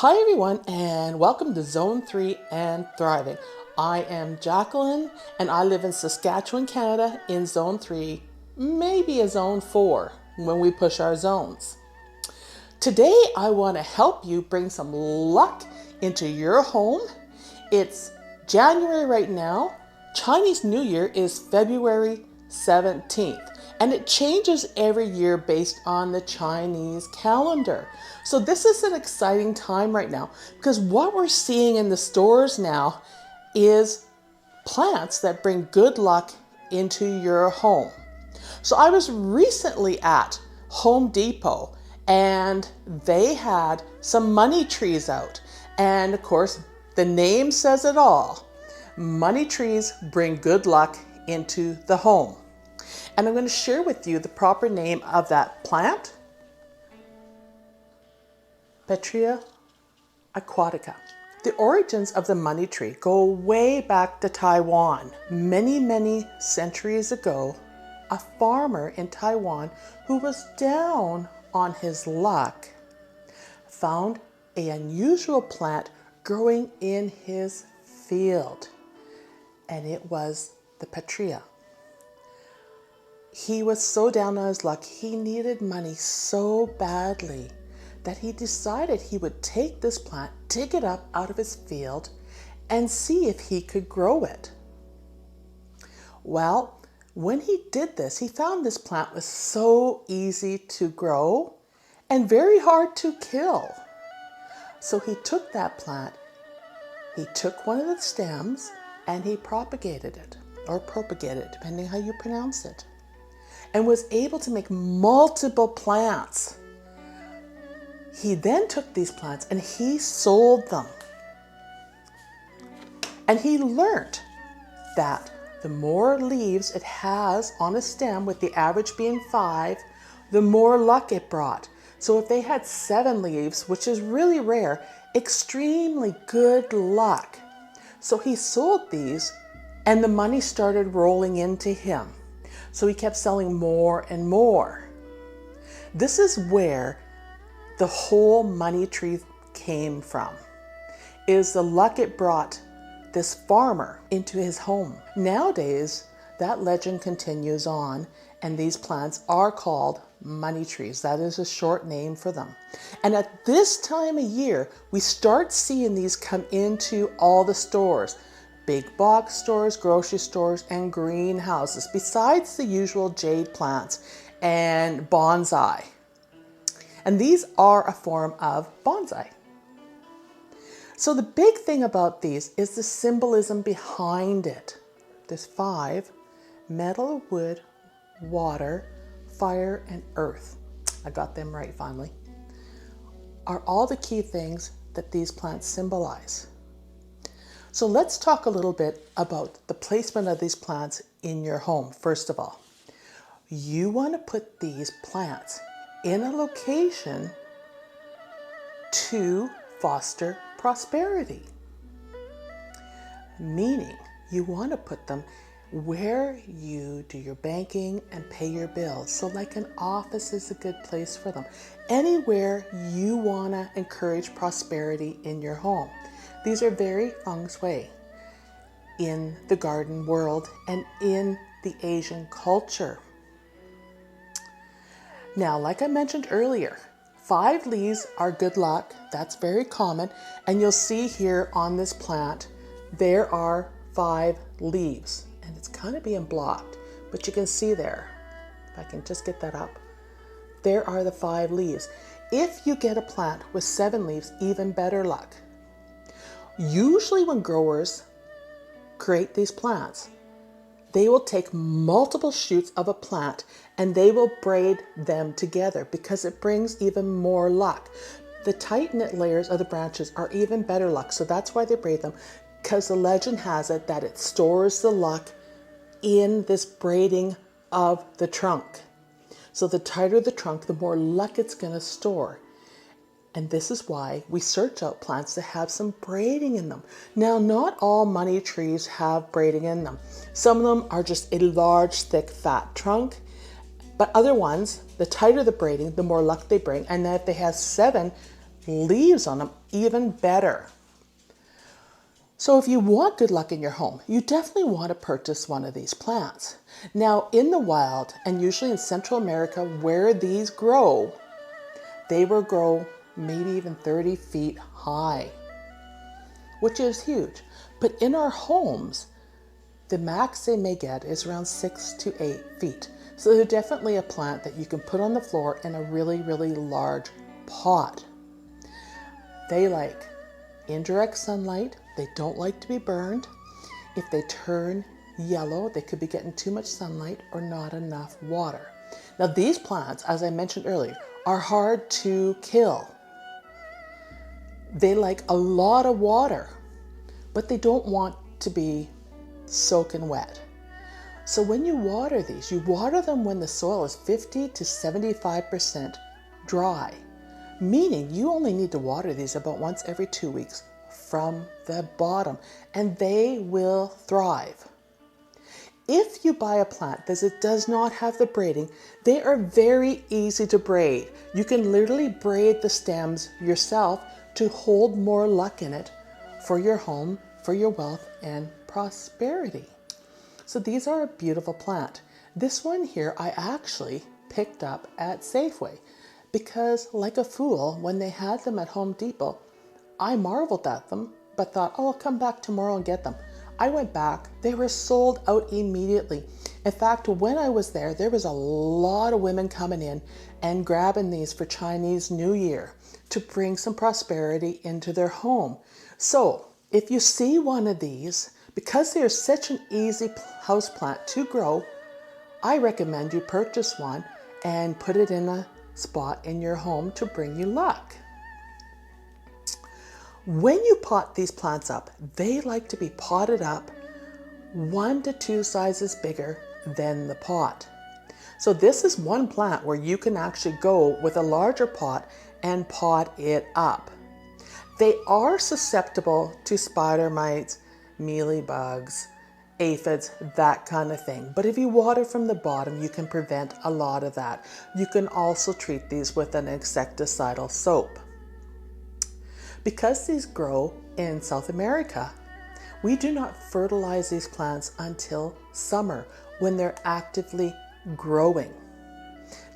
Hi everyone and welcome to Zone 3 and Thriving. I am Jacqueline and I live in Saskatchewan, Canada in Zone 3, maybe a Zone 4 when we push our zones. Today I want to help you bring some luck into your home. It's January right now. Chinese New Year is February 17th. And it changes every year based on the Chinese calendar. So this is an exciting time right now because what we're seeing in the stores now is plants that bring good luck into your home. So I was recently at Home Depot and they had some money trees out. And of course, the name says it all. Money trees bring good luck into the home. And I'm going to share with you the proper name of that plant, Pachira Aquatica. The origins of the money tree go way back to Taiwan. Many centuries ago, a farmer in Taiwan who was down on his luck found an unusual plant growing in his field, and it was the Pachira. He was so down on his luck, he needed money so badly that he decided he would take this plant, dig it up out of his field, and see if he could grow it. Well, when he did this, he found this plant was so easy to grow and very hard to kill. So he took that plant, he took one of the stems, and he propagated it, depending how you pronounce it, and was able to make multiple plants. He then took these plants and he sold them. And he learned that the more leaves it has on a stem, with the average being 5, the more luck it brought. So if they had 7 leaves, which is really rare, extremely good luck. So he sold these and the money started rolling into him. So he kept selling more and more. This is where the whole money tree came from, is the luck it brought this farmer into his home. Nowadays, that legend continues on, and these plants are called money trees. That is a short name for them. And at this time of year, we start seeing these come into all the stores. Big box stores, grocery stores, and greenhouses, besides the usual jade plants and bonsai. And these are a form of bonsai. So the big thing about these is the symbolism behind it. There's 5: metal, wood, water, fire, and earth. I got them right finally. Are all the key things that these plants symbolize. So let's talk a little bit about the placement of these plants in your home. First of all, you want to put these plants in a location to foster prosperity. Meaning, you want to put them where you do your banking and pay your bills. So like an office is a good place for them. Anywhere you want to encourage prosperity in your home. These are very feng shui in the garden world and in the Asian culture. Now, like I mentioned earlier, 5 leaves are good luck. That's very common. And you'll see here on this plant, there are 5 leaves. And it's kind of being blocked, but you can see there, if I can just get that up, there are the 5 leaves. If you get a plant with 7 leaves, even better luck. Usually when growers create these plants, they will take multiple shoots of a plant and they will braid them together because it brings even more luck. The tight knit layers of the branches are even better luck. So that's why they braid them, because the legend has it that it stores the luck in this braiding of the trunk. So the tighter the trunk, the more luck it's going to store. And this is why we search out plants that have some braiding in them. Now, not all money trees have braiding in them. Some of them are just a large, thick, fat trunk. But other ones, the tighter the braiding, the more luck they bring. And then if they have 7 leaves on them, even better. So if you want good luck in your home, you definitely want to purchase one of these plants. Now in the wild, and usually in Central America where these grow, they will grow maybe even 30 feet high, which is huge. But in our homes, the max they may get is around 6 to 8 feet. So they're definitely a plant that you can put on the floor in a really, really large pot. They like indirect sunlight. They don't like to be burned. If they turn yellow, they could be getting too much sunlight or not enough water. Now these plants, as I mentioned earlier, are hard to kill. They like a lot of water, but they don't want to be soaking wet. So when you water these, you water them when the soil is 50 to 75% dry, meaning you only need to water these about once every 2 weeks from the bottom, and they will thrive. If you buy a plant that does not have the braiding, they are very easy to braid. You can literally braid the stems yourself to hold more luck in it for your home, for your wealth and prosperity. So these are a beautiful plant. This one here I actually picked up at Safeway because, like a fool, when they had them at Home Depot, I marveled at them but thought, oh, I'll come back tomorrow and get them. I went back, they were sold out immediately. In fact, when I was there was a lot of women coming in and grabbing these for Chinese New Year to bring some prosperity into their home. So if you see one of these, because they're such an easy houseplant to grow, I recommend you purchase one and put it in a spot in your home to bring you luck. When you pot these plants up, they like to be potted up 1 to 2 sizes bigger than the pot. So this is one plant where you can actually go with a larger pot and pot it up. They are susceptible to spider mites, mealybugs, aphids, that kind of thing. But if you water from the bottom, you can prevent a lot of that. You can also treat these with an insecticidal soap. Because these grow in South America, we do not fertilize these plants until summer when they're actively growing.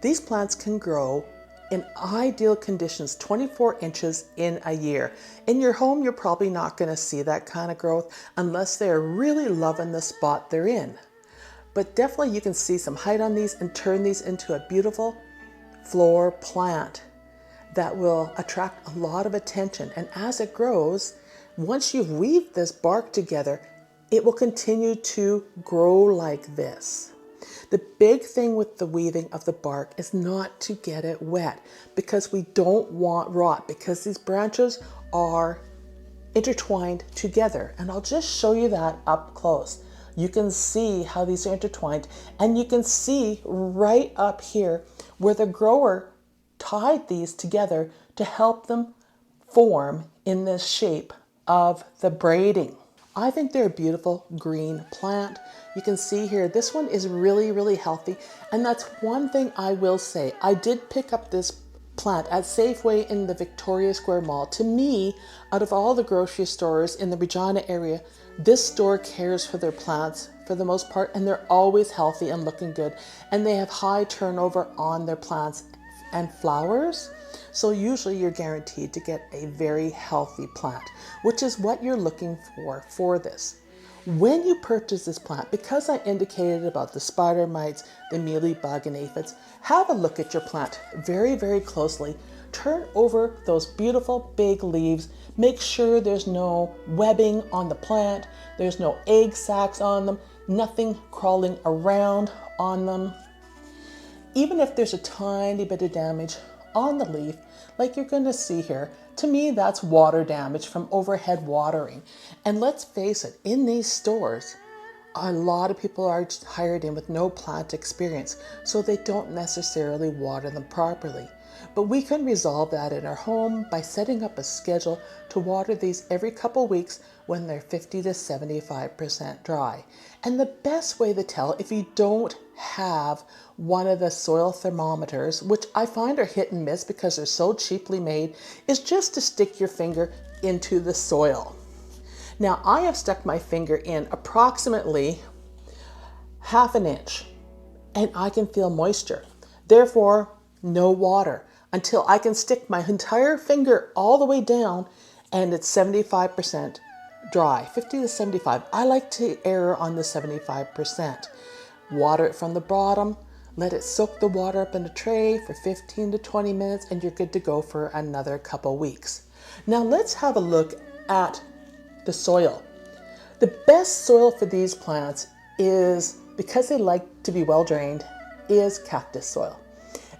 These plants can grow in ideal conditions 24 inches in a year. In your home, you're probably not going to see that kind of growth unless they're really loving the spot they're in. But definitely you can see some height on these and turn these into a beautiful floor plant that will attract a lot of attention. And as it grows, once you've weaved this bark together, it will continue to grow like this. The big thing with the weaving of the bark is not to get it wet, because we don't want rot, because these branches are intertwined together. And I'll just show you that up close. You can see how these are intertwined, and you can see right up here where the grower tied these together to help them form in this shape of the braiding. I think they're a beautiful green plant. You can see here, this one is really, really healthy. And that's one thing I will say. I did pick up this plant at Safeway in the Victoria Square Mall. To me, out of all the grocery stores in the Regina area, this store cares for their plants for the most part, and they're always healthy and looking good. And they have high turnover on their plants and flowers. So usually you're guaranteed to get a very healthy plant, which is what you're looking for this. When you purchase this plant, because I indicated about the spider mites, the mealybug and aphids, have a look at your plant very, very closely. Turn over those beautiful big leaves. Make sure there's no webbing on the plant. There's no egg sacs on them, nothing crawling around on them. Even if there's a tiny bit of damage on the leaf, like you're going to see here, to me that's water damage from overhead watering. And let's face it, in these stores, a lot of people are hired in with no plant experience, so they don't necessarily water them properly. But we can resolve that in our home by setting up a schedule to water these every couple weeks when they're 50 to 75% dry. And the best way to tell, if you don't have one of the soil thermometers, which I find are hit and miss because they're so cheaply made, is just to stick your finger into the soil. Now, I have stuck my finger in approximately half an inch and I can feel moisture. Therefore, no water until I can stick my entire finger all the way down and it's 75% dry, 50 to 75. I like to err on the 75%. Water it from the bottom, let it soak the water up in a tray for 15 to 20 minutes and you're good to go for another couple weeks. Now let's have a look at the soil. The best soil for these plants is, because they like to be well drained, is cactus soil.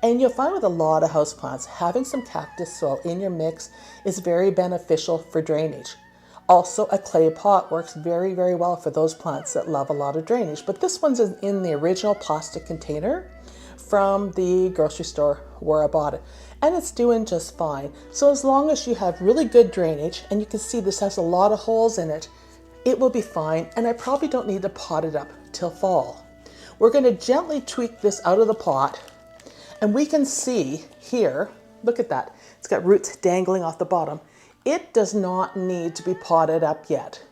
And you'll find with a lot of houseplants, having some cactus soil in your mix is very beneficial for drainage. Also, a clay pot works very, very well for those plants that love a lot of drainage. But this one's in the original plastic container from the grocery store where I bought it. And it's doing just fine. So as long as you have really good drainage, and you can see this has a lot of holes in it, it will be fine. And I probably don't need to pot it up till fall. We're going to gently tweak this out of the pot. And we can see here, look at that. It's got roots dangling off the bottom. It does not need to be potted up yet.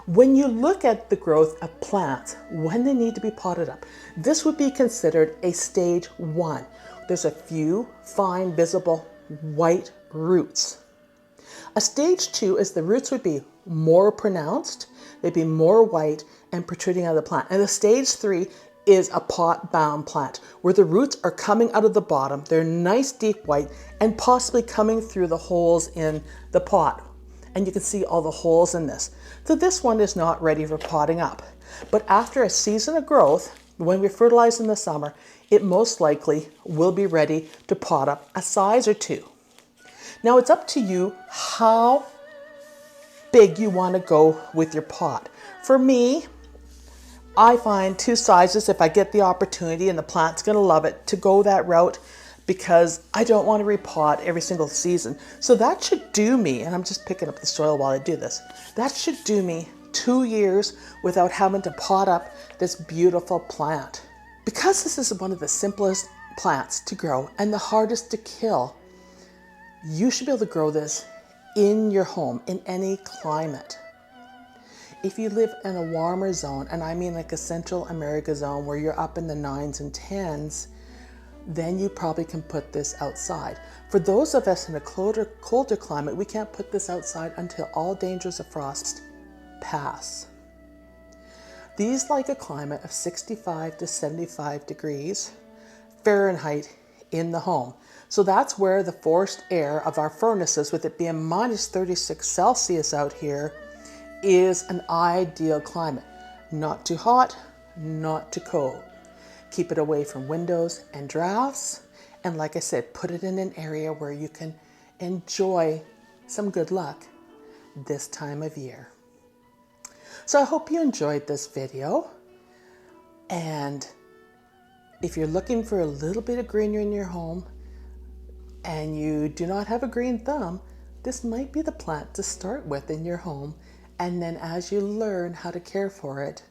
When you look at the growth of plants, when they need to be potted up, this would be considered a stage 1. There's a few fine visible white roots. A stage 2 is the roots would be more pronounced, they'd be more white and protruding out of the plant. And a stage 3 is a pot-bound plant where the roots are coming out of the bottom. They're nice deep white and possibly coming through the holes in the pot. And you can see all the holes in this. So this one is not ready for potting up. But after a season of growth, when we fertilize in the summer, it most likely will be ready to pot up a size or 2. Now it's up to you how big you want to go with your pot. For me, I find 2 sizes, if I get the opportunity and the plant's going to love it, to go that route, because I don't want to repot every single season. So that should do me, and I'm just picking up the soil while I do this, that should do me 2 years without having to pot up this beautiful plant. Because this is one of the simplest plants to grow and the hardest to kill, you should be able to grow this in your home, in any climate. If you live in a warmer zone, and I mean like a Central America zone where you're up in the 9s and 10s, then you probably can put this outside. For those of us in a colder climate, we can't put this outside until all dangers of frost pass. These like a climate of 65 to 75 degrees Fahrenheit in the home. So that's where the forced air of our furnaces, with it being minus 36 Celsius out here, is an ideal climate. Not too hot, not too cold. Keep it away from windows and drafts. And like I said, put it in an area where you can enjoy some good luck this time of year. So I hope you enjoyed this video. And if you're looking for a little bit of greenery in your home and you do not have a green thumb, this might be the plant to start with in your home. And then as you learn how to care for it,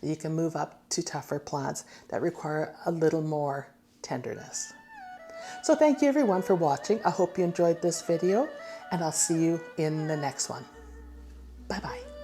you can move up to tougher plants that require a little more tenderness. So thank you everyone for watching. I hope you enjoyed this video, and I'll see you in the next one. Bye-bye.